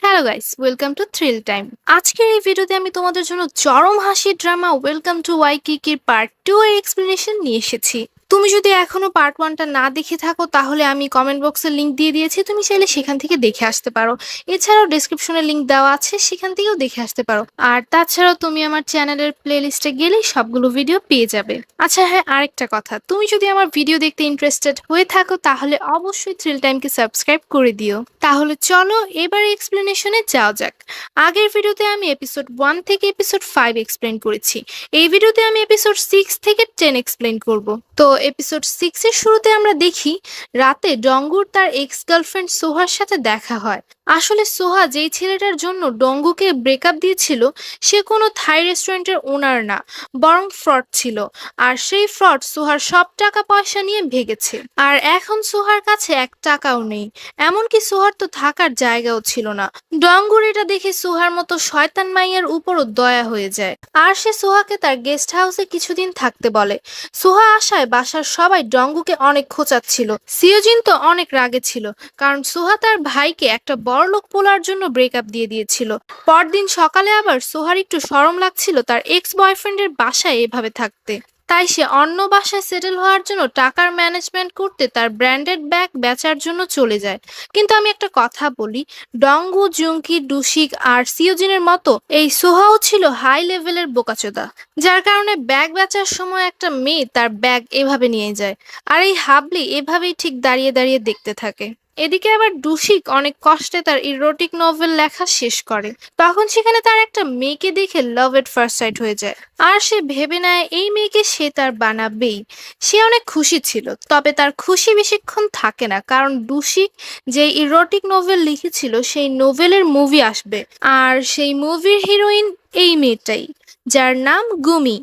Hello guys, welcome to thrill time. আজকের এই ভিডিওতে আমি তোমাদের জন্য চরম হাসির ড্রামা ওয়েলকাম টু ওয়াইকিকির পার্ট 2 এর এক্সপ্লেনেশন নিয়ে এসেছি। তুমি যদি এখনো পার্ট 1টা না দেখে থাকো তাহলে আমি কমেন্ট বক্সে লিংক দিয়ে দিয়েছি, তুমি চাইলে সেখান থেকে দেখে আসতে পারো। এছাড়াও ডেসক্রিপশনে লিংক দেওয়া আছে, সেখান থেকেও দেখে আসতে পারো। আর তাছাড়াও তুমি আমার চ্যানেলের প্লেলিস্টে গেলেই সবগুলো ভিডিও পেয়ে যাবে। আচ্ছা হ্যাঁ, আরেকটা কথা, তুমি যদি আমার ভিডিও দেখতে ইন্টারেস্টেড হয়ে থাকো তাহলে অবশ্যই থ্রিল টাইমকে সাবস্ক্রাইব করে দিও। তাহলে চলো এবার এক্সপ্লেনেশনে যাওয়া যাক। আগের ভিডিওতে আমি এপিসোড 1 থেকে এপিসোড 5 এক্সপ্লেন করেছি। এই ভিডিওতে আমি এপিসোড 6 থেকে 10 এক্সপ্লেন করব। তো এপিসোড 6 এর শুরুতে আমরা দেখি রাতে ডঙ্গুর তার এক্স গার্লফ্রেন্ড সোহার সাথে দেখা হয়। আসলে সোহা যেই ছেলেটার জন্য ডঙ্গুকে ব্রেকআপ দিয়েছিল সে কোনো থাই রেস্টুরেন্টের ওনার না, বরং ফ্রড ছিল। আর সেই ফ্রড সোহার সব টাকা পয়সা নিয়ে ভেগেছে। আর এখন সোহার কাছে এক টাকাও নেই, এমনকি সোহার তো থাকার জায়গাও ছিল না। ডঙ্গুর এটা দেখে সোহার মতো শয়তান মাইয়ার উপরও দয়া হয়ে যায়। আর সে সোহাকে তার গেস্ট হাউসে কিছুদিন থাকতে বলে। সোহা আসায় বাসার সবাই ডঙ্গুকে অনেক খোঁচাচ্ছিল। সিওজিন তো অনেক রাগে ছিল, কারণ সোহা তার ভাইকে একটা বড়লোক পোলার জন্য ব্রেকআপ দিয়ে দিয়েছিল। পরদিন সকালে আবার সোহার একটু শরম লাগছিল তার এক্স বয়ফ্রেন্ডের বাসায় এভাবে থাকতে। তাই সে অন্য বাসায় সেটেল হওয়ার জন্য টাকার ম্যানেজমেন্ট করতে তার ব্র্যান্ডেড ব্যাগ বেচার জন্য চলে যায়। কিন্তু আমি একটা কথা বলি, ডঙ্গু, জুঙ্কি, ডুশিক আর সিওজিনের মতো এই সোহাও ছিল হাই লেভেলের বোকাচোদা, যার কারণে ব্যাগ বেচার সময় একটা মেয়ে তার ব্যাগ এভাবে নিয়ে যায়। আর এই হাবলি এভাবেই ঠিক দাঁড়িয়ে দাঁড়িয়ে দেখতে থাকে। এদিকে আবার ডুশিক অনেক কষ্টে তার ইরোটিক নভেল লেখা শেষ করে। তখন সেখানে তার একটা মেয়েকে দেখে লাভ এট ফার্স্ট সাইট হয়ে যায়। আর সে ভেবে নেয় এই মেয়েকে সে তার বানাবেই। সে অনেক খুশি ছিল, তবে তার খুশি বেশিক্ষণ থাকে না, কারণ ডুশিক যে ইরোটিক নোভেল লিখেছিল সেই নোভেলের মুভি আসবে। আর সেই মুভির হিরোইন এই মেয়েটাই, যার নাম গুমি।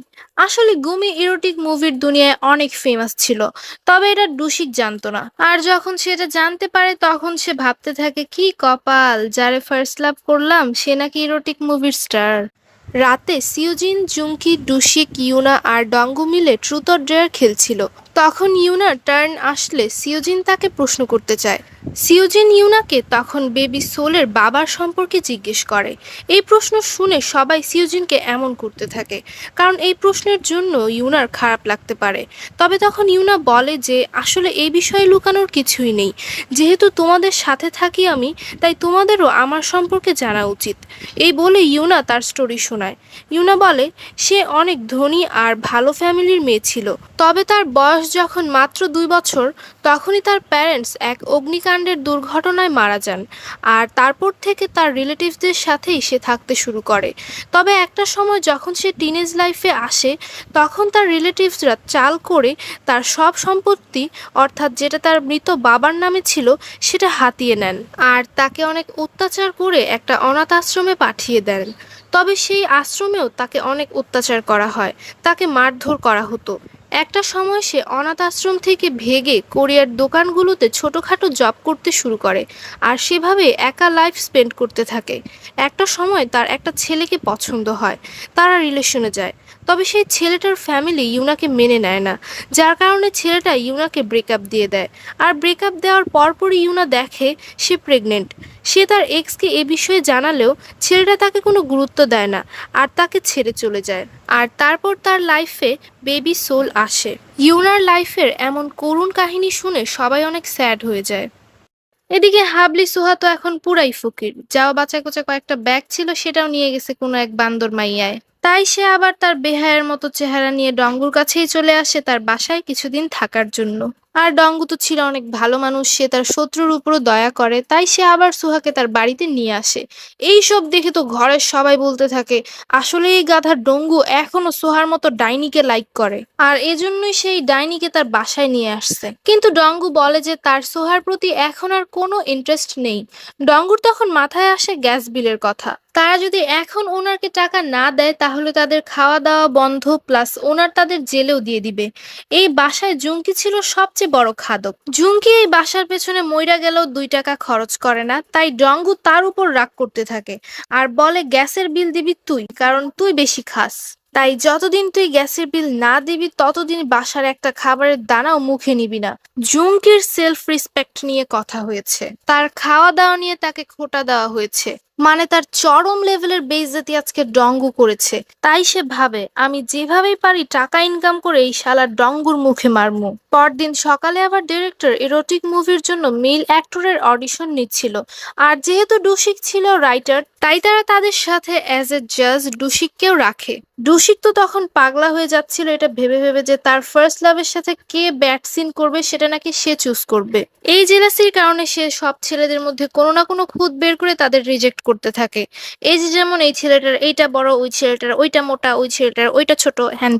আসলে গুমি ইরোটিক মুভির দুনিয়ায় অনেক ফেমাস ছিল, তবে এটা ডুশিক জানতো না। আর যখন সে এটা জানতে পারে তখন সে ভাবতে থাকে কি কপাল, যারে ফার্স্ট লাভ করলাম সে নাকি ইরোটিক মুভির স্টার। রাতে সিওজিন, জুঙ্কি, ডুশিক, ইউনা আর ডঙ্গু মিলে ট্রুথ অর ডেয়ার খেলছিল। তখন ইউনার টার্ন আসলে সিওজিন তাকে প্রশ্ন করতে চায়। সিওজিন ইউনাকে তখন বেবি সোলের বাবার সম্পর্কে জিজ্ঞেস করে। এই প্রশ্ন শুনে সবাই সিওজিনকে এমন করতে থাকে, কারণ এই প্রশ্নের জন্য ইউনার খারাপ লাগতে পারে। তবে তখন ইউনা বলে যে আসলে এই বিষয়ে লুকানোর কিছুই নেই, যেহেতু তোমাদের সাথে থাকি আমি, তাই তোমাদেরও আমার সম্পর্কে জানা উচিত। এই বলে ইউনা তার স্টোরি শোনায়। ইউনা বলে সে অনেক ধনী আর ভালো ফ্যামিলির মেয়ে ছিল, তবে তার বয়স যখন মাত্র 2 বছর তখনই তার প্যারেন্টস এক অগ্নিকাণ্ডের দুর্ঘটনায় মারা যান। আর তারপর থেকে তার রিলেটিভসদের সাথেই সে থাকতে শুরু করে। তবে একটা সময় যখন সে টিনেজ লাইফে আসে তখন তার রিলেটিভসরা চাল করে তার সব সম্পত্তি, অর্থাৎ যেটা তার মৃত বাবার নামে ছিল, সেটা হাতিয়ে নেন। আর তাকে অনেক অত্যাচার করে একটা অনাথ আশ্রমে পাঠিয়ে দেন। তবে সেই আশ্রমেও তাকে অনেক অত্যাচার করা হয়, তাকে মারধর করা হতো। একটা সময় সে অনাথ আশ্রম থেকে ভেগে কোরিয়ার দোকানগুলোতে ছোটোখাটো জব করতে শুরু করে, আর সেভাবে একা লাইফ স্পেন্ড করতে থাকে। একটা সময় তার একটা ছেলেকে পছন্দ হয়, তারা রিলেশনে যায়। তবে সেই ছেলেটার ফ্যামিলি ইউনাকে মেনে নেয় না, যার কারণে ছেলেটা ইউনাকে ব্রেকআপ দিয়ে দেয়। আর ব্রেকআপ দেওয়ার পরপরই ইউনা দেখে সে প্রেগনেন্ট। সে তার এক্সকে এ বিষয়ে জানালেও ছেলেটা তাকে কোনো গুরুত্ব দেয় না আর তাকে ছেড়ে চলে যায়। আর তারপর তার লাইফে বেবি সোল আসে। ইউনার লাইফের এমন করুণ কাহিনী শুনে সবাই অনেক স্যাড হয়ে যায়। এদিকে হাবলি সোহা তো এখন পুরাই ফকির, যাও বাঁচা কোচা কয়েকটা ব্যাগ ছিল সেটাও নিয়ে গেছে কোনো এক বান্দর মাইয়ায়। তাই সে আবার তার বেহায়ের মতো চেহারা নিয়ে ডঙ্গুর কাছেই চলে আসে তার বাসায় কিছুদিন থাকার জন্য। আর ডঙ্গু তো ছিল অনেক ভালো মানুষ, সে তার শত্রুর উপরও দয়া করে, তাই সে আবার সুহাকে তার বাড়িতে নিয়ে আসে। এই সব দেখে তো ঘরের সবাই বলতে থাকে আসলে এই গাধার ডঙ্গু এখনো সোহার মতো ডাইনিকে লাইক করে, আর এজন্যই সেই ডাইনিকে তার বাসায় নিয়ে আসছে। কিন্তু ডঙ্গু বলে যে তার সোহার প্রতি এখন আর কোনো ইন্টারেস্ট নেই। ডঙ্গুর তখন মাথায় আসে গ্যাস বিলের কথা। তারা যদি এখন ওনারকে টাকা না দেয় তাহলে তাদের খাওয়া দাওয়া বন্ধ, প্লাস ওনার তাদের জেলেও দিয়ে দিবে। এই বাসায় জুঙ্কি ছিল সবচেয়ে বড় খাদক। জুঙ্কি এই বাসার পেছনে মইরা গেলেও 2 টাকা খরচ করে না, তাই ডঙ্গু তার উপর রাগ করতে থাকে আর বলে গ্যাসের বিল দিবি তুই, কারণ তুই বেশি খাস। তাই যতদিন তুই গ্যাসের বিল না দিবি ততদিন বাসার একটা খাবারের দানাও মুখে নিবি না। জুমকির সেলফ রেসপেক্ট নিয়ে কথা হয়েছে, তার খাওয়া দাওয়া নিয়ে তাকে খোঁটা দেওয়া হয়েছে, মানে তার চরম লেভেলের বেইজ্জতি আজকে ডঙ্গু করেছে। তাই সে ভাবে আমি যেভাবেই পারি টাকা ইনকাম করে এই শালার ডঙ্গুর মুখে মারমু। পরদিন সকালে আবার ডিরেক্টর এরোটিক মুভির জন্য মেল অ্যাক্টরের অডিশন নিচ্ছিল, আর যেহেতু ডুশিক ছিল রাইটার তাই তারা তাদের সাথে অ্যাজ এ জাজ ডুশিককেও রাখে। ডুশিক তো তখন পাগলা হয়ে যাচ্ছিল এটা ভেবে ভেবে যে তার ফার্স্ট লাভের সাথে কে ব্যাট সিন করবে সেটা নাকি সে চুজ করবে। এই জেলাসির কারণে সে সব ছেলেদের মধ্যে কোনো না কোনো খুঁত বের করে তাদের রিজেক্ট করতে থাকে। এই যে যেমন এই ছেলেটার এইটা বড়, ওই ছেলেটার ওইটা মোটা, ওই ছেলেটার ওইটা ছোট, হ্যান।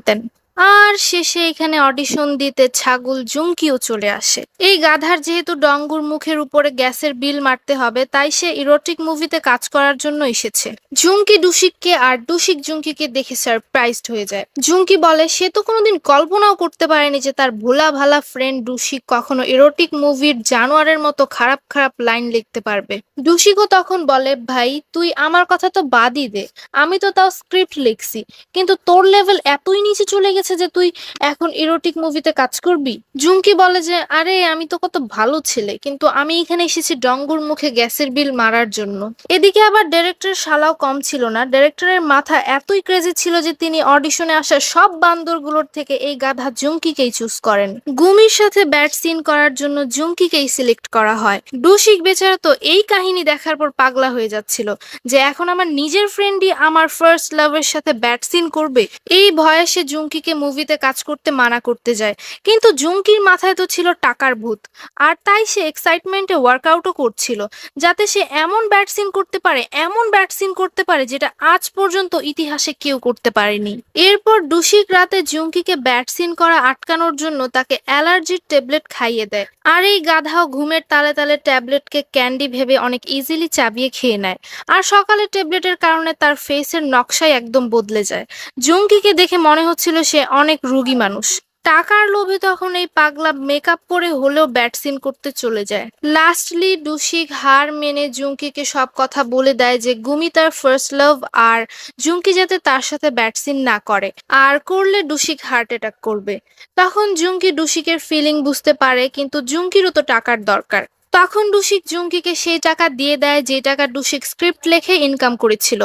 আর শেষে এখানে অডিশন দিতে ছাগল জুমকিও চলে আসে। এই গাধার যেহেতু ডঙ্গুর মুখের উপরে গ্যাসের বিল মারতে হবে তাই সে ইরোটিক মুভিতে কাজ করার জন্য এসেছে। জুমকি ডুশিককে আর ডুশিক জুমকিকে দেখে সারপ্রাইজড হয়ে যায়। জুমকি বলে সে তো কোনোদিন কল্পনাও করতে পারেনি যে তার ভোলা ভালা ফ্রেন্ড ডুশিক কখনো ইরোটিক মুভির জানোয়ারের মতো খারাপ খারাপ লাইন লিখতে পারবে। ডুশিকও তখন বলে ভাই তুই আমার কথা তো বাদই দে, আমি তো তাও স্ক্রিপ্ট লিখছি, কিন্তু তোর লেভেল এতই নিচে চলে গেছে যে তুই এখন ইরোটিক মুভিতে কাজ করবি। জুমকি বলে যে আরে আমি তো কত ভালো ছেলে, কিন্তু আমি এখানে এসেছি ডঙ্গুর মুখে গ্যাসের বিল মারার জন্য। এদিকে আবার ডিরেক্টরের শালাও কম ছিল না, ডিরেক্টরের মাথা এতই ক্রেজি ছিল যে তিনি অডিশনে আসা সব বান্দরগুলোর থেকে এই গাধা জুমকিকেই চুজ করেন। গুমির সাথে ব্যাট সিন করার জন্য জুমকিকেই সিলেক্ট করা হয়। ডুশিক বেচারা তো এই কাহিনী দেখার পর পাগলা হয়ে যাচ্ছিল যে এখন আমার নিজের ফ্রেন্ডই আমার ফার্স্ট লাভের সাথে ব্যাট সিন করবে। এই ভয়ে সে জুমকিকে মুভিতে কাজ করতে মানা করতে যায়, কিন্তু জুমকির মাথায় তো ছিল টাকার ভূত, আর তাই সে এক্সাইটমেন্টে ওয়ার্কআউটও করছিল যাতে সে এমন ব্যাট সিন করতে পারে, এমন ব্যাট সিন করতে পারে যেটা আজ পর্যন্ত ইতিহাসে কেউ করতে পারেনি। এরপর ডুশিক রাতে জুমকিকে ব্যাট সিন করা আটকানোর জন্য তাকে অ্যালার্জির ট্যাবলেট খাইয়ে দেয়, আর এই গাধাও ঘুমের তালে তালে ট্যাবলেটকে ক্যান্ডি ভেবে অনেক ইজিলি চাবিয়ে খেয়ে নেয়। আর সকালে ট্যাবলেটের কারণে তার ফেসের নকশাই একদম বদলে যায়। জুমকিকে দেখে মনে হচ্ছিল সে অনেক রুগী মানুষ। টাকার লোভে তখন এই পাগলা মেকআপ করে হলেও ব্যাট সিন করতে চলে যায়। লাস্টলি ডুশিক হার মেনে জুমকিকে সব কথা বলে দেয় যে গুমি তার ফার্স্ট লাভ, আর জুমকি যাতে তার সাথে ব্যাট সিন না করে, আর করলে ডুশিক হার্ট অ্যাটাক করবে। তখন জুমকি ডুশিকের ফিলিং বুঝতে পারে, কিন্তু জুমকিরও তো টাকার দরকার। তখন ডুশিক জুমকিকে সেই টাকা দিয়ে দেয় যে টাকা ডুশিক স্ক্রিপ্ট লেখে ইনকাম করেছিল।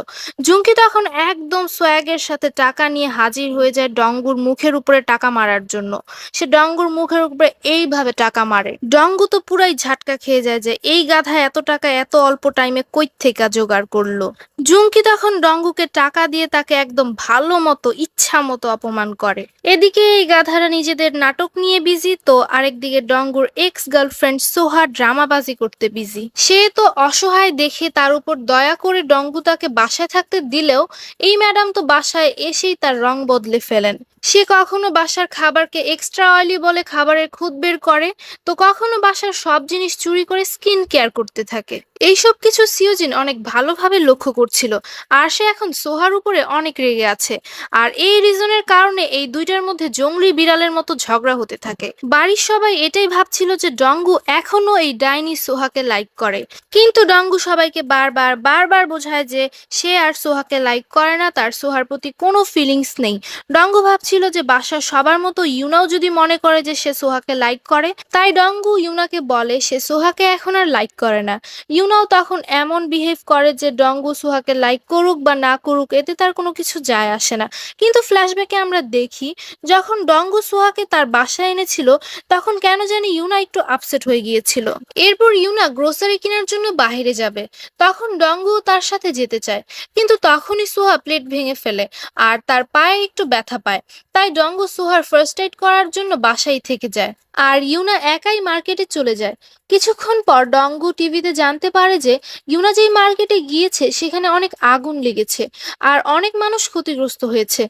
জুমকি তখন একদম সোয়াগের সাথে টাকা নিয়ে হাজির হয়ে যায় ডঙ্গুর মুখের উপরে টাকা মারার জন্য। সে ডঙ্গুর মুখের উপরে এইভাবে টাকা মারে, ডঙ্গু তো পুরাই ঝাটকা খেয়ে যায় যে এই গাধা এত টাকা এত অল্প টাইমে কই থেকে জোগাড় করলো। জুমকি তখন ডঙ্গুকে টাকা দিয়ে তাকে একদম ভালো মতো ইচ্ছা মতো অপমান করে। এদিকে এই গাধারা নিজেদের নাটক নিয়ে বিজি, তো আরেকদিকে ডঙ্গুর এক্স গার্লফ্রেন্ড সোহা ড্রামাবাজি করতে বিজি। সে তো অসহায় দেখে তার উপর দয়া করে ডঙ্গু তাকে বাসায় থাকতে দিলেও এই ম্যাডাম তো বাসায় এসেই তার রং বদলে ফেলেন। সে কখনো বাসার খাবারকে এক্সট্রা অয়েলি বলে খাবারের খুঁত বের করে, তো কখনো বাসার সব জিনিস চুরি করে স্কিন কেয়ার করতে থাকে। এইসব কিছু সিওজিন অনেক ভালোভাবে লক্ষ্য করছিল, আর সে এখন সোহার উপরে অনেক রেগে আছে। আর এই রিজনের কারণে এই দুইটার মধ্যে জংলি বিড়ালের মতো ঝগড়া হতে থাকে। বাড়ির সবাই এটাই ভাবছিল যে ডঙ্গু এখনো এই ডাইনি সোহাকে লাইক করে, কিন্তু ডঙ্গু সবাইকে বারবার বারবার বোঝায় যে সে আর সোহাকে লাইক করে না, তার সোহার প্রতি কোনো ফিলিংস নেই। ডঙ্গু ভাবছিল যে বাসার সবার মতো ইউনাও যদি মনে করে যে সে সোহাকে লাইক করে, তাই ডঙ্গু ইউনাকে বলে সে সোহাকে এখন আর লাইক করে না। ইউনাও তখন এমন বিহেভ করে যে ডঙ্গু সোহাকে লাইক করুক বা না করুক এতে তার কোনো কিছু যায় আসে না। কিন্তু ফ্ল্যাশব্যাকে আমরা দেখি যখন ডঙ্গু সোহাকে তার বাসায় এনেছিল তখন কেন জানি ইউনা একটু আপসেট হয়ে গিয়েছিল। এরপর ইউনা গ্রোসারি কেনার জন্য বাইরে যাবে, তখন ডঙ্গু তার সাথে যেতে চায়, কিন্তু তখনই সোহা প্লেট ভেঙে ফেলে আর তার পায়ে একটু ব্যথা পায়। তাই ডঙ্গু সোহার ফার্স্ট এড করার জন্য বাসায় থেকে যায়, আর ইউনা একাই মার্কেটে চলে যায়। কিছুক্ষণ পর ডঙ্গু টিভিতে জানতে পারে যে ইউনা যেই মার্কেটে গিয়েছে সেখানে অনেক আগুন লেগেছে আর অনেক মানুষ ক্ষতিগ্রস্ত হয়েছে।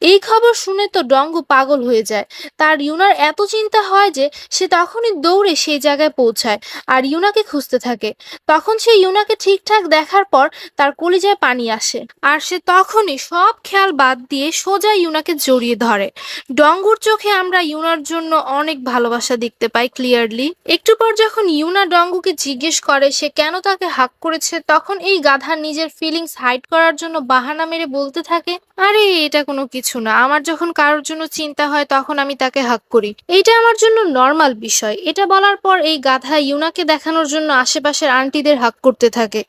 এই খবর শুনে তো ডঙ্গু পাগল হয়ে যায়। তার ইউনার এত চিন্তা হয় যে সে তখনই দৌড়ে সেই জায়গায় পৌঁছায় আর ইউনাকে খুঁজতে থাকে। তখন সে ইউনাকে ঠিকঠাক দেখার পর তার কলিজায় পানি আসে, আর সে তখনই সব খেয়াল বাদ দিয়ে সোজা ইউনাকে জড়িয়ে ধরে। ডঙ্গুর চোখে আমরা ইউনার জন্য অনেক ভালোবাসা ভাষা দেখতে পাই ক্লিয়ারলি। একটু পর যখন ইউনা ডঙ্গুকে জিজ্ঞেস করে সে কেন তাকে হাক করেছে, তখন এই গাধা নিজের ফিলিংস হাইড করার জন্য বাহানা মেরে বলতে থাকে, আরে এটা কোনো কিছু না, আমার যখন কারোর জন্য চিন্তা হয় তখন আমি তাকে হাক করি, এইটা আমার জন্য নর্মাল বিষয়। এটা বলার পর এই গাধা ইউনাকে দেখানোর জন্য আশেপাশের আন্টিদের হাক করতে থাকে।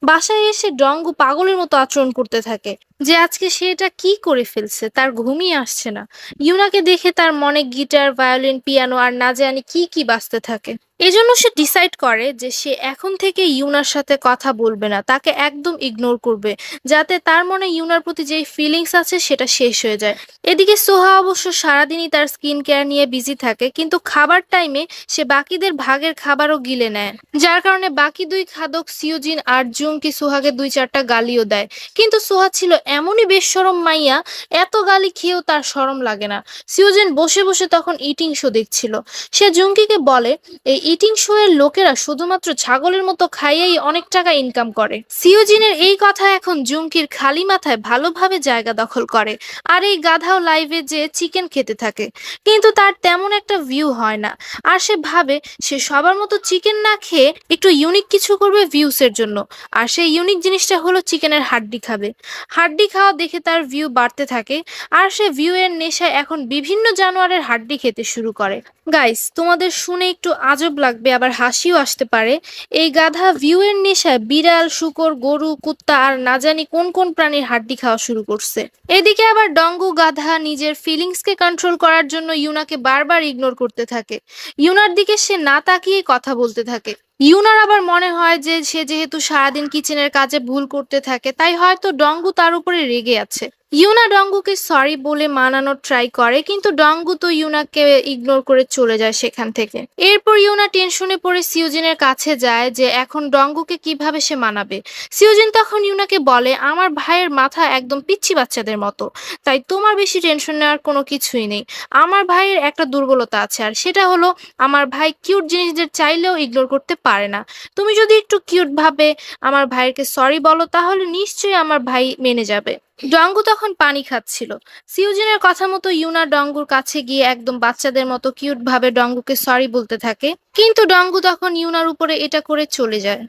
বাসায় এসে ডঙ্গু পাগলের মতো আচরণ করতে থাকে যে আজকে সে এটা কি করে ফেলছে, তার ঘুমই আসছে না। ইউনাকে দেখে তার মনে গিটার, ভায়োলিন, পিয়ানো আর না জানি কি কি বাজতে থাকে। এজন্য সে ডিসাইড করে যে সে এখন থেকে ইউনার সাথে কথা বলবে না, তাকে একদম ইগনোর করবে, যাতে তার মনে ইউনার প্রতি যে ফিলিংস আছে সেটা শেষ হয়ে যায়। এদিকে সোহা অবশ্য সারাদিনই তার স্কিন কেয়ার নিয়ে বিজি থাকে, কিন্তু খাবার টাইমে সে বাকিদের ভাগের খাবারও গিলে নেয়, যার কারণে বাকি দুই খাদক সিওজিন আর জুমকি সোহাকে 2-4টা গালিও দেয়। কিন্তু সোহা ছিল এমনই বেশরম মাইয়া, এত গালি খেয়েও তার শরম লাগে না। সিওজিন বসে বসে তখন ইটিং শো দেখছিল। সে জুমকিকে বলে এই ইটিং শো এর লোকেরা শুধুমাত্র ছাগলের মতো খাইয়েই অনেক টাকা ইনকাম করে। সিওজিনের এই কথা এখন জুমকির খালি মাথায় ভালোভাবে জায়গা দখল করে। আর এই গাধাও লাইভে যে চিকেন খেতে থাকে, কিন্তু তার তেমন একটা ভিউ হয় না। আর সে ভাবে সে সবার মতো চিকেন না খেয়ে একটু ইউনিক কিছু করবে ভিউসের জন্য। আর সেই ইউনিক জিনিসটা হলো চিকেনের হাড্ডি খাবে। হাড্ডি খাওয়া দেখে তার ভিউ বাড়তে থাকে, আর সে ভিউ এর নেশায় এখন বিভিন্ন জানোয়ারের হাড্ডি খেতে শুরু করে। গাইস, তোমাদের শুনে একটু আজব লাগবে, আবার হাসিও আসতে পারে। এই গাধা ভিউ এর নেশায় বিড়াল, শূকর, গরু, কুত্তা আর না জানি কোন কোন প্রাণীর হাড্ডি খাওয়া শুরু করছে। এদিকে আবার ডঙ্গু গাধা নিজের ফিলিংসকে কন্ট্রোল করার জন্য ইউনাকে বারবার ইগনোর করতে থাকে। ইউনার দিকে সে না তাকিয়ে কথা বলতে থাকে। ইউনার আবার মনে হয় যে সে যেহেতু সারাদিন কিচেনের কাজে ভুল করতে থাকে, তাই হয়তো ডঙ্গু তার উপরে রেগে আছে। ইউনা ডঙ্গুকে সরি বলে মানানোর ট্রাই করে, কিন্তু ডঙ্গু তো ইউনাকে ইগনোর করে চলে যায় সেখান থেকে। এরপর ইউনা টেনশনে পড়ে সিওজিনের কাছে যায় যে এখন ডঙ্গুকে কিভাবে সে মানাবে। সিওজিন তখন ইউনাকে বলে, আমার ভাইয়ের মাথা একদম পিচ্চি বাচ্চাদের মতো, তাই তোমার বেশি টেনশন নেওয়ার কোনো কিছুই নেই। আমার ভাইয়ের একটা দুর্বলতা আছে, আর সেটা হলো আমার ভাই কিউট জিনিসদের চাইলেও ইগনোর করতে পারে না। তুমি যদি একটু কিউট ভাবে আমার ভাইকে সরি বলো, তাহলে নিশ্চয়ই আমার ভাই মেনে যাবে। ডঙ্গু তখন পানি খাচ্ছিল। সিউজিনের কথা মতো ইউনা ডঙ্গুর কাছে গিয়ে একদম বাচ্চাদের মতো কিউট ভাবে ডঙ্গুকে সরি বলতে থাকে, কিন্তু ডঙ্গু তখন ইউনার উপরে এটা করে চলে যায়।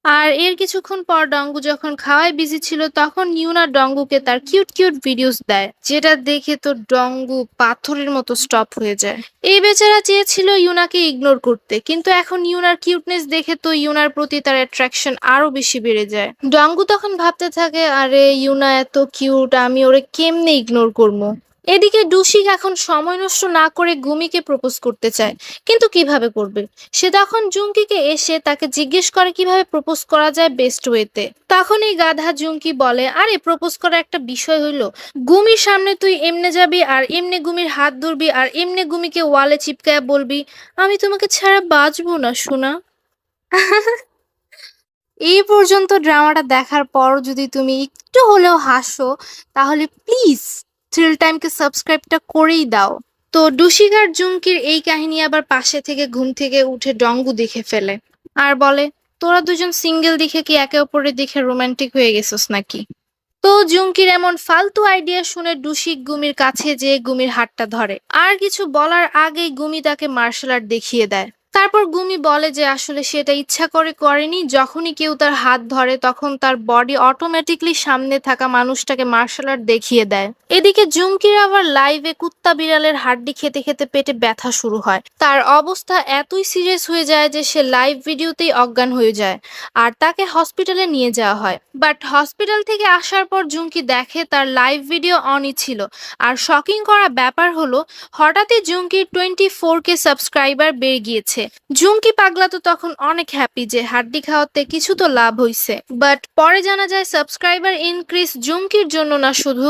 আর এর কিছুক্ষণ পর ডঙ্গু যখন খাওয়ায় বিজি ছিল, তখন ইউনা ডঙ্গুকে তার কিউট কিউট ভিডিওস দেয়, যেটা দেখে তো ডঙ্গু পাথরের মতো স্টপ হয়ে যায়। এই বেচারা চেয়েছিল ইউনাকে ইগনোর করতে, কিন্তু এখন ইউনার কিউটনেস দেখে তো ইউনার প্রতি তার অ্যাট্রাকশন আরো বেশি বেড়ে যায়। ডঙ্গু তখন ভাবতে থাকে, আরে ইউনা এত কিউট, আমি ওরে কেমনে ইগনোর করবো। এদিকে ডুশিক এখন সময় নষ্ট না করে গুমিকে প্রপোজ করতে চায়, কিন্তু কিভাবে করবে। সে তখন জুঙ্কিকে এসে তাকে জিজ্ঞেস করে কিভাবে প্রপোজ করা যায় বেস্ট ওয়েতে। তখন এই গাধা জুঙ্কি বলে, আরে প্রপোজ করা একটা বিষয় হইলো, গুমির সামনে তুই এমনে যাবি আর এমনে গুমির হাত ধরবি আর এমনে গুমিকে ওয়ালে চিপকায় বলবি, আমি তোমাকে ছাড়া বাঁচবো না সোনা। এই পর্যন্ত ড্রামাটা দেখার পর যদি তুমি একটু হলেও হাসো, তাহলে প্লিজ থ্রিল টাইমকে সাবস্ক্রাইবটা করেই দাও। তো ডুশিক আর জুমকির এই কাহিনী আবার পাশে থেকে ঘুম থেকে উঠে ডঙ্গু দেখে ফেলে আর বলে, তোরা দুজন সিঙ্গেল দেখে কি একে অপরের দেখে রোমান্টিক হয়ে গেছিস নাকি। তো জুমকির এমন ফালতু আইডিয়া শুনে ডুশিক গুমির কাছে যেয়ে গুমির হাতটা ধরে, আর কিছু বলার আগেই গুমি তাকে মার্শাল আর্ট দেখিয়ে দেয়। তারপর গুমি বলে যে আসলে সেটা ইচ্ছা করে করেনি, যখনই কেউ তার হাত ধরে তখন তার বডি অটোমেটিকলি সামনে থাকা মানুষটাকে মার্শাল আর্ট দেখিয়ে দেয়। এদিকে জুমকির আবার লাইভে কুত্তা বিড়ালের হাড্ডি খেতে খেতে পেটে ব্যথা শুরু হয়। তার অবস্থা এতই সিরিয়াস হয়ে যায় যে সে লাইভ ভিডিওতেই অজ্ঞান হয়ে যায়, আর তাকে হসপিটালে নিয়ে যাওয়া হয়। বাট হসপিটাল থেকে আসার পর জুমকি দেখে তার লাইভ ভিডিও অনই ছিল। আর শকিং করা ব্যাপার হলো, হঠাৎই জুমকির 24K সাবস্ক্রাইবার বেড়ে গিয়েছে। জুমকি পাগলা তো তখন অনেক হ্যাপি যে হাড্ডি খাওয়াতে কিছু তো লাভ হইছে। বাট পরে জানা যায় সাবস্ক্রাইবার ইনক্রিজ জুমকির জন্য না, শুধু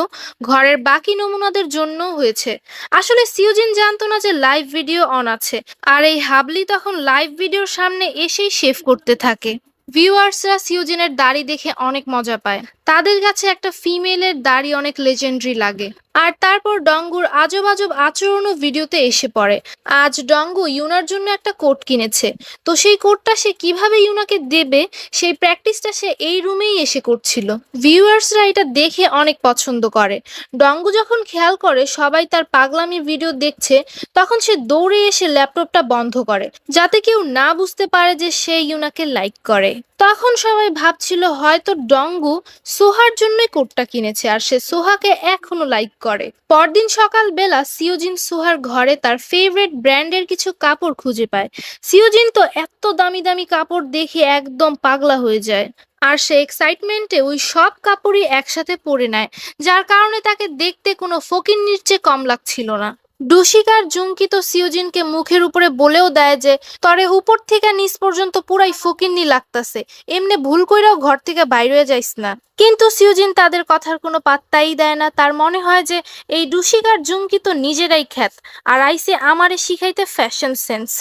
ঘরের বাকি নমুনাদের জন্য হয়েছে। আসলে সিওজিন জানতো না যে লাইভ ভিডিও অন আছে, আর এই হাবলি তখন লাইভ ভিডিওর সামনে এসেই শেভ করতে থাকে। ভিউয়ার্সরা সিওজিনের দাড়ি দেখে অনেক মজা পায়। তাদের কাছে একটা ফিমেলের দাড়ি অনেক লেজেন্ডারি লাগে। আর তারপর ডঙ্গুর আজব আজব আচরণও ভিডিওতে এসে পড়ে। আজ ডঙ্গু ইউনার জন্য একটা কোট কিনেছে, তো সেই কোটটা সে কিভাবে ইউনাকে দেবে সেই প্র্যাকটিসটা সে এই রুমেই এসে করছিল। ভিউয়ার্সরা এটা দেখে অনেক পছন্দ করে। ডঙ্গু যখন খেয়াল করে সবাই তার পাগলামি ভিডিও দেখছে, তখন সে দৌড়ে এসে ল্যাপটপটা বন্ধ করে, যাতে কেউ না বুঝতে পারে যে সে ইউনাকে লাইক করে। তখন সবাই ভাবছিল হয়তো ডঙ্গু সোহার জন্যই কোটটা কিনেছে আর সে সোহাকে এখনো লাইক করে। পরদিন সকালবেলা সিওজিন সোহার ঘরে তার ফেভারিট ব্র্যান্ডের কিছু কাপড় খুঁজে পায়। সিওজিন তো এত দামি দামি কাপড় দেখে একদম পাগলা হয়ে যায়। আর সে এক্সাইটমেন্টে ওই সব কাপড়ই একসাথে পরে নেয়, যার কারণে তাকে দেখতে কোনো ফকিন্নির চেয়ে কম লাগছিল না। ডুশিক আর জুঙ্কি তো সিওজিনকে মুখের উপরে বলেও দেয় যে তরে উপর থেকে নিচ পর্যন্ত পুরাই ফকিন্নি লাগতাছে, এমনি ভুল কইরাও ঘর থেকে বাইরে যাইস না। কিন্তু সিওজিন তাদের কথার কোনো পাত্তাই দেয় না। তার মনে হয় যে এই ডুশিক আর জুঙ্কি তো নিজেরাই খ্যাত, আর আইসে আমারে শিখাইতে ফ্যাশন সেন্স।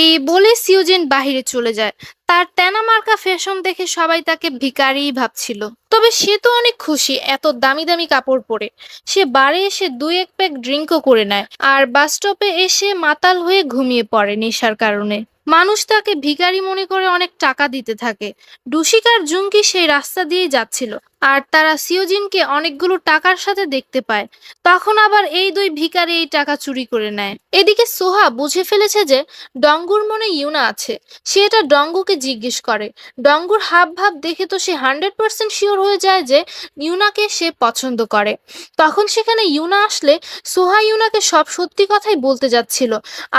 এই বলে সিওজিন বাহিরে চলে যায়। তার তেনা মার্কা ফ্যাশন দেখে সবাই তাকে ভিখারিই ভাবছিল। তবে সে তো অনেক খুশি এত দামি দামি কাপড় পরে। সে বারে এসে 2-1 প্যাক ড্রিঙ্কও করে নেয় আর বাস স্টপে এসে মাতাল হয়ে ঘুমিয়ে পড়ে নেশার কারণে। মানুষ তাকে ভিখারি মনে করে অনেক টাকা দিতে থাকে। ডুশিক আর জুঙ্কি সেই রাস্তা দিয়েই যাচ্ছিল আর তারা সিওজিনকে অনেকগুলো টাকার সাথে দেখতে পায়। তখন আবার এই দুই ভিখারি এই টাকা চুরি করে নেয়। এদিকে সোহা বুঝে ফেলেছে যে ডঙ্গুর মনে ইউনা আছে। সে এটা ডঙ্গুকে জিজ্ঞেস করে। ডঙ্গুর হাব ভাব দেখে তো সে 100% শিওর হয়ে যায় যে ইউনাকে সে পছন্দ করে। তখন সেখানে ইউনা আসলে সোহা ইউনাকে সব সত্যি কথাই বলতে যাচ্ছিল,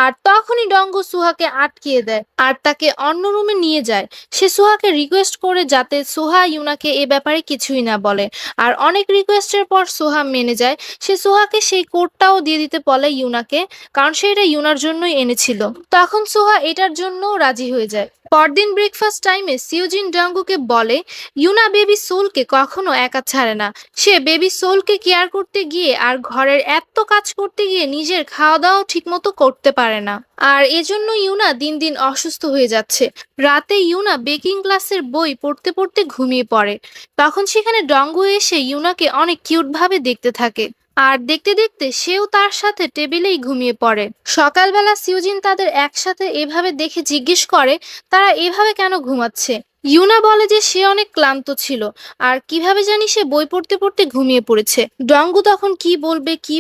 আর তখনই ডঙ্গু সোহাকে আটকিয়ে দেয় আর তাকে অন্য রুমে নিয়ে যায়। সে সোহাকে রিকোয়েস্ট করে যাতে সোহা ইউনাকে এ ব্যাপারে কিছুই না বলে, আর অনেক রিকোয়েস্টের পর সোহা মেনে যায়। সে সোহাকে সেই কোটটাও দিয়ে দিতে বলে ইউনাকে, কারণ সে এটা ইউনার জন্যই এনেছিল। তখন সোহা এটার জন্যও রাজি হয়ে যায়। পরদিন ব্রেকফাস্ট টাইমে সিওজিন ডঙ্গুকে বলে ইউনা বেবি সোলকে কখনো একা ছাড়ে না। সে বেবি সোলকে কেয়ার করতে গিয়ে আর ঘরের এত কাজ করতে গিয়ে নিজের খাওয়া দাওয়াও ঠিকমতো করতে পারে না, আর এজন্য ইউনা দিন দিন অসুস্থ হয়ে যাচ্ছে। রাতে ইউনা বেকিং ক্লাসের বই পড়তে পড়তে ঘুমিয়ে পড়ে। তখন সেখানে ডঙ্গু এসে ইউনাকে অনেক কিউট ভাবে দেখতে থাকে, আর দেখতে দেখতে সেও তার সাথে টেবিলেই ঘুমিয়ে পড়ে। সকালবেলা সিওজিন তাদের একসাথে এভাবে দেখে জিজ্ঞেস করে তারা এভাবে কেন ঘুমাচ্ছে। ইউনা বলে যে সে অনেক ক্লান্ত ছিল আর কিভাবে জানি সে বই পড়তে পড়তে ঘুমিয়ে পড়েছে। ডঙ্গু তখন কি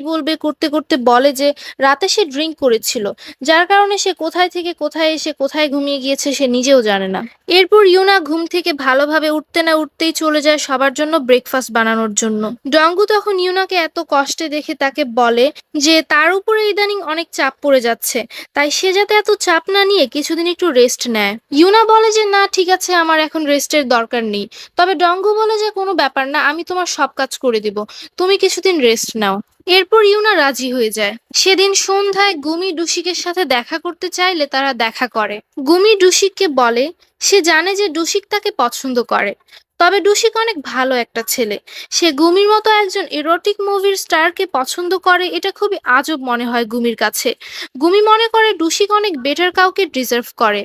বলবে করতে করতে বলে যে রাতে সে ড্রিঙ্ক করেছিল, যার কারণে সে কোথায় থেকে কোথায় এসে কোথায় ঘুমিয়ে গিয়েছে সে নিজেও জানে না। এরপর ইউনা ঘুম থেকে ভালোভাবে উঠতে না উঠতেই চলে যায় সবার জন্য ব্রেকফাস্ট বানানোর জন্য। ডঙ্গু তখন ইউনাকে এত কষ্টে দেখে তাকে বলে যে তার উপরে ইদানিং অনেক চাপ পড়ে যাচ্ছে, তাই সে যাতে এত চাপ না নিয়ে কিছুদিন একটু রেস্ট নেয়। ইউনা বলে যে না ঠিক আছে, আমার এখন রেস্টের দরকার নেই। তবে ডঙ্গু বলে যে কোনো ব্যাপার না, আমি তোমার সব কাজ করে দিব, তুমি কিছুদিন রেস্ট নাও। এরপর ইউনা রাজি হয়ে যায়। সেদিন সন্ধ্যায় গুমি ডুশিকের সাথে দেখা করতে চাইলে তারা দেখা করে। গুমি ডুশিককে বলে সে জানে যে ডুশিক তাকে পছন্দ করে, তবে ডুশিক অনেক ভালো একটা ছেলে। সে গুমির মতো একজন এরোটিক মুভির স্টারকে পছন্দ করে, এটা খুবই আজব মনে হয় গুমির কাছে। গুমি মনে করে ডুশিক অনেক বেটার কাউকে ডিজার্ভ করে।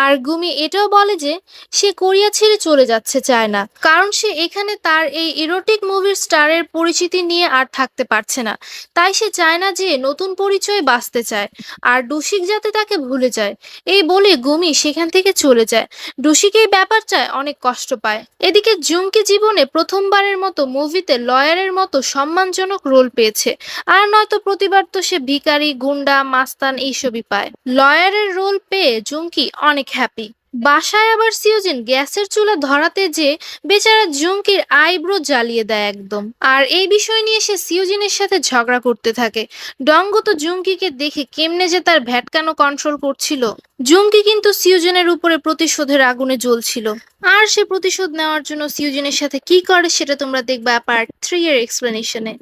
আর গুমি এটাও বলে যে সে কোরিয়া ছেড়ে চলে যাচ্ছে চায় না, কারণ সে এখানে তার এই ইরোটিক মুভির স্টারের পরিচিতি নিয়ে আর থাকতে পারছে না। তাই সে চায় না যে নতুন পরিচয়ে বাঁচতে চায়, আর ডুশিক যাতে তাকে ভুলে যায়। এই বলে গুমি সেখান থেকে চলে যায়। ডুশিক এই ব্যাপারটায় অনেক কষ্ট পায়। এদিকে জুঙ্কি জীবনে প্রথমবারের মতো মুভিতে লয়ারের মতো সম্মানজনক রোল পেয়েছে, আর নয়তো প্রতিবার তো সে ভিখারি গুন্ডা মাস্তান এইসবই পায়। লয়ারের রোল পেয়ে জুঙ্কি অনেক হ্যাপি। বাসায় আবার সিওজিন গ্যাসের চুলা ধরাতে যে বেচারা জুঙ্কির আইব্রো জ্বালিয়ে দেয় একদম। আর এই বিষয় নিয়ে সে সিওজিনের সাথে ঝগড়া করতে থাকে। ডঙ্গু তো জুঙ্কিকে দেখে কেমনে যে তার ভ্যাটকানো কন্ট্রোল করছিল। জুঙ্কি কিন্তু সিওজিনের উপরে প্রতিশোধের আগুনে জ্বলছিল, আর সে প্রতিশোধ নেওয়ার জন্য সিওজিনের সাথে কি করে সেটা তোমরা দেখবা পার্ট 3 এর এক্সপ্লেনেশনে।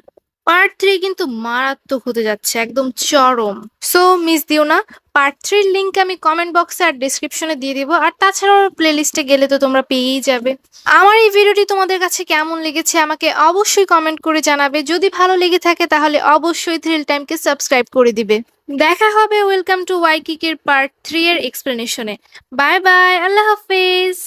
পার্ট 3 কিন্তু মারাত্মক হতে যাচ্ছে, একদম চরম। সো মিস দিও না। পার্ট 3 এর লিংক আমি কমেন্ট বক্সে আর ডেসক্রিপশনে দিয়ে দিব, আর তাছাড়াও প্লেলিস্টে গেলে তো তোমরা পেয়েই যাবে। আমার এই ভিডিওটি তোমাদের কাছে কেমন লেগেছে আমাকে অবশ্যই কমেন্ট করে জানাবে। যদি ভালো লেগে থাকে তাহলে অবশ্যই থ্রিল টাইমকে সাবস্ক্রাইব করে দিবে। দেখা হবে ওয়েলকাম টু ওয়াইকিকের পার্ট 3 এর এক্সপ্লেনেশনে। বাই বাই, আল্লাহ হাফেজ।